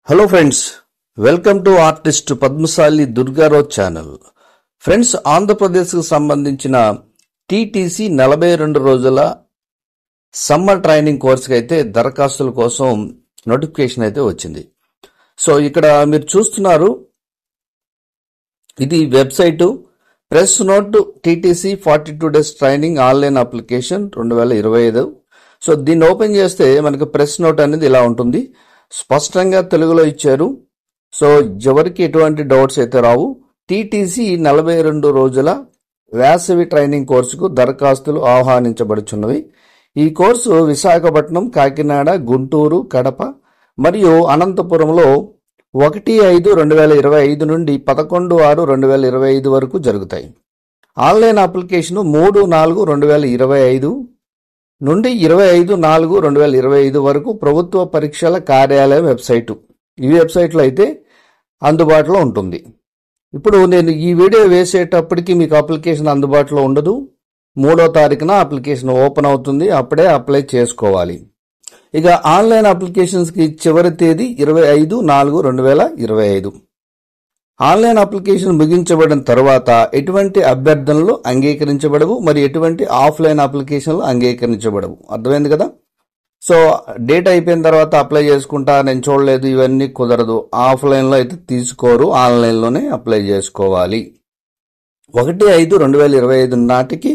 Hello friends, welcome to artist Padmashali Durgarao channel. Friends, ఆంధ్రప్రదేశ్కు సంబంధించిన TTC 42 రోజుల సమ్మర్ ట్రైనింగ్ కోర్సుకి అయితే దరఖాస్తుల కోసం నోటిఫికేషన్ అయితే వచ్చింది. సో ఇక్కడ మీరు చూస్తున్నారు, ఇది website press note TTC 42 days training online application 2025. So దీన్ని ఓపెన్ చేస్తే మనకు ప్రెస్ నోట్ అనేది ఇలా ఉంటుంది. స్పష్టంగా తెలుగులో ఇచ్చారు. సో ఎవరికి ఎటువంటి డౌట్స్ అయితే రావు. టీటీసీ 42 రోజుల వేసవి ట్రైనింగ్ కోర్సుకు దరఖాస్తులు ఆహ్వానించబడుచున్నవి. ఈ కోర్సు విశాఖపట్నం, కాకినాడ, గుంటూరు, కడప మరియు అనంతపురంలో 1/5/2025 నుండి 11/6/2025 వరకు జరుగుతాయి. ఆన్లైన్ అప్లికేషన్ 3/4/2025 నుండి 25/4/2025 వరకు ప్రభుత్వ పరీక్షల కార్యాలయం వెబ్సైటు, ఈ వెబ్సైట్లో అయితే అందుబాటులో ఉంటుంది. ఇప్పుడు నేను ఈ వీడియో వేసేటప్పటికి మీకు అప్లికేషన్ అందుబాటులో ఉండదు. 3వ తారీఖున అప్లికేషన్ ఓపెన్ అవుతుంది, అప్పుడే అప్లై చేసుకోవాలి. ఇక ఆన్లైన్ అప్లికేషన్స్కి చివరి తేదీ 25/4/2025. ఆన్లైన్ అప్లికేషన్ ముగించబడిన తర్వాత ఎటువంటి అభ్యర్థనలు అంగీకరించబడవు, మరి ఎటువంటి ఆఫ్లైన్ అప్లికేషన్లు అంగీకరించబడవు. అర్థమైంది కదా? సో డేట్ అయిపోయిన తర్వాత అప్లై చేసుకుంటా, నేను చూడలేదు, ఇవన్నీ కుదరదు. ఆఫ్లైన్లో అయితే తీసుకోరు, ఆన్లైన్లోనే అప్లై చేసుకోవాలి. 1/5/2025 నాటికి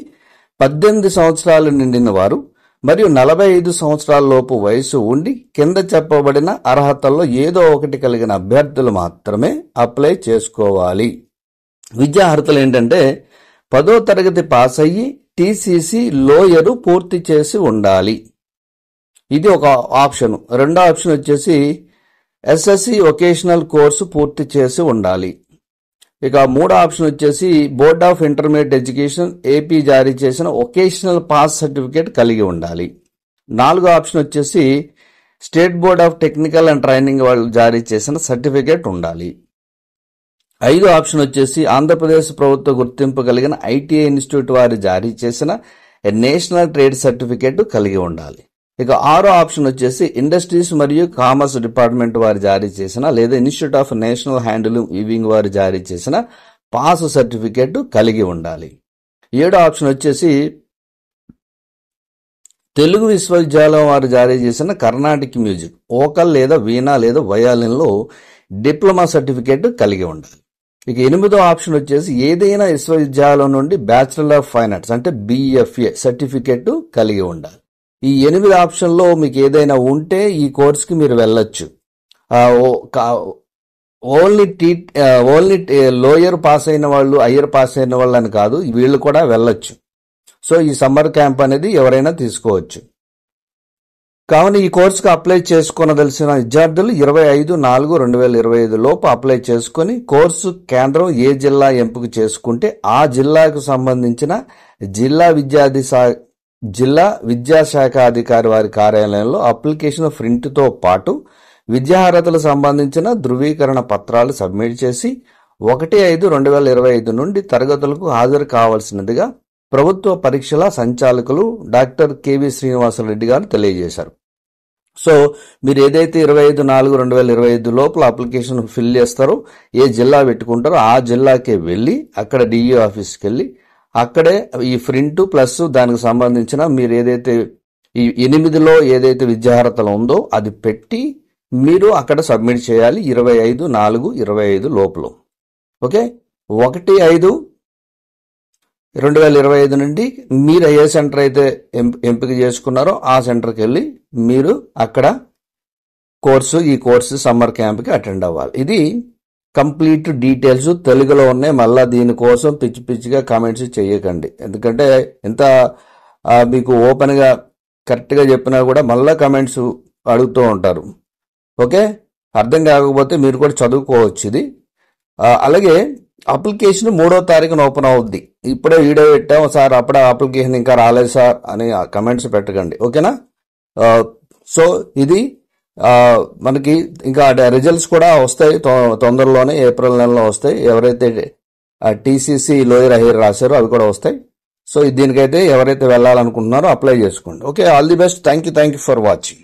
18 సంవత్సరాలు నిండిన వారు మరియు 45 సంవత్సరాల లోపు వయసు ఉండి కింద చెప్పబడిన అర్హతల్లో ఏదో ఒకటి కలిగిన అభ్యర్థులు మాత్రమే అప్లై చేసుకోవాలి. విద్యా అర్హతలు ఏంటంటే 10వ తరగతి పాస్ అయ్యి టీసీసీ లోయరు పూర్తి చేసి ఉండాలి. ఇది ఒక ఆప్షన్. రెండో ఆప్షన్ వచ్చేసి ఎస్ఎస్సి వొకేషనల్ కోర్సు పూర్తి చేసి ఉండాలి. ఇక మూడో ఆప్షన్ వచ్చేసి board of intermediate education AP జారీ చేసిన వొకేషనల్ పాస్ సర్టిఫికేట్ కలిగి ఉండాలి. నాలుగో ఆప్షన్ వచ్చేసి state board of technical and training వాళ్ళు జారీ చేసిన సర్టిఫికేట్ ఉండాలి. ఐదో ఆప్షన్ వచ్చేసి ఆంధ్రప్రదేశ్ ప్రభుత్వ గుర్తింపు కలిగిన ఐటీఐ ఇన్స్టిట్యూట్ వారు జారీ చేసిన నేషనల్ ట్రేడ్ సర్టిఫికేట్ కలిగి ఉండాలి. ఇక ఆరో ఆప్షన్ వచ్చేసి ఇండస్ట్రీస్ మరియు కామర్స్ డిపార్ట్మెంట్ వారు జారీ చేసిన లేదా institute of national handloom weaving వారు జారీ చేసిన పాస్ సర్టిఫికేట్ కలిగి ఉండాలి. ఏడో ఆప్షన్ వచ్చేసి తెలుగు విశ్వవిద్యాలయం వారు జారీ చేసిన కర్ణాటిక్ మ్యూజిక్, వోకల్ లేదా వీణా లేదా వయాలిన్లో డిప్లొమా సర్టిఫికేట్ కలిగి ఉండాలి. ఇక ఎనిమిదో ఆప్షన్ వచ్చేసి ఏదైనా విశ్వవిద్యాలయం నుండి బ్యాచిలర్ ఆఫ్ ఫైన్ ఆర్ట్స్ అంటే BFA సర్టిఫికేట్ కలిగి ఉండాలి. ఈ 8 ఆప్షన్లో మీకు ఏదైనా ఉంటే ఈ కోర్సుకి మీరు వెళ్ళొచ్చు. ఓన్లీ లోయర్ పాస్ అయిన వాళ్ళు, హయ్యర్ పాస్ అయిన వాళ్ళు అని కాదు, వీళ్ళు కూడా వెళ్ళొచ్చు. సో ఈ సమ్మర్ క్యాంప్ అనేది ఎవరైనా తీసుకోవచ్చు. కావున ఈ కోర్సుకు అప్లై చేసుకోనదలిసిన విద్యార్థులు 25/4/2025 లోపు అప్లై చేసుకుని కోర్సు కేంద్రం ఏ జిల్లా ఎంపిక చేసుకుంటే ఆ జిల్లాకు సంబంధించిన జిల్లా విద్యాశాఖ అధికారి వారి కార్యాలయంలో అప్లికేషన్ ప్రింట్తో పాటు విద్యార్హతలకు సంబంధించిన ధృవీకరణ పత్రాలు సబ్మిట్ చేసి 1/5/2025 నుండి తరగతులకు హాజరు కావాల్సినదిగా ప్రభుత్వ పరీక్షల సంచాలకులు డాక్టర్ KV శ్రీనివాసరెడ్డి గారు తెలియజేశారు. సో మీరు ఏదైతే 25/4/2025 లోపల అప్లికేషన్ ఫిల్ చేస్తారో, ఏ జిల్లా పెట్టుకుంటారో ఆ జిల్లాకే వెళ్ళి అక్కడ DE ఆఫీస్కి వెళ్ళి అక్కడే ఈ ప్రింట్ ప్లస్ దానికి సంబంధించిన మీరు ఏదైతే ఈ 8లో ఏదైతే విద్యార్హతలు ఉందో అది పెట్టి మీరు అక్కడ సబ్మిట్ చేయాలి 25/4/2025 లోపల. ఓకే, 1/5/2025 నుండి మీరు ఏ సెంటర్ అయితే ఎంపిక చేసుకున్నారో ఆ సెంటర్కి వెళ్ళి మీరు అక్కడ ఈ కోర్సు సమ్మర్ క్యాంప్కి అటెండ్ అవ్వాలి. ఇది కంప్లీట్ డీటెయిల్స్ తెలుగులో ఉన్నాయి. మళ్ళీ దీనికోసం పిచ్చి పిచ్చిగా కామెంట్స్ చేయకండి, ఎందుకంటే ఎంత మీకు ఓపెన్గా కరెక్ట్గా చెప్పినా కూడా మళ్ళీ కామెంట్స్ అడుగుతూ ఉంటారు. ఓకే, అర్థం కాకపోతే మీరు కూడా చదువుకోవచ్చు ఇది. అలాగే అప్లికేషన్ 3వ తారీఖున ఓపెన్ అవుద్ది. ఇప్పుడే వీడియో పెట్టాము సార్, అప్పుడే అప్లికేషన్ ఇంకా రాలేదు సార్ అని కమెంట్స్ పెట్టకండి. ఓకేనా? సో ఇది మనకి ఇంకా రిజల్ట్స్ కూడా వస్తాయి తొందరలోనే, ఏప్రిల్ నెలలో వస్తాయి. ఎవరైతే టీసీసీ లోయర్ హైయర్ రాశారో అవి కూడా వస్తాయి. సో దీనికైతే ఎవరైతే వెళ్ళాలనుకుంటున్నారో అప్లై చేసుకోండి. Okay, all the best. Thank you for watching.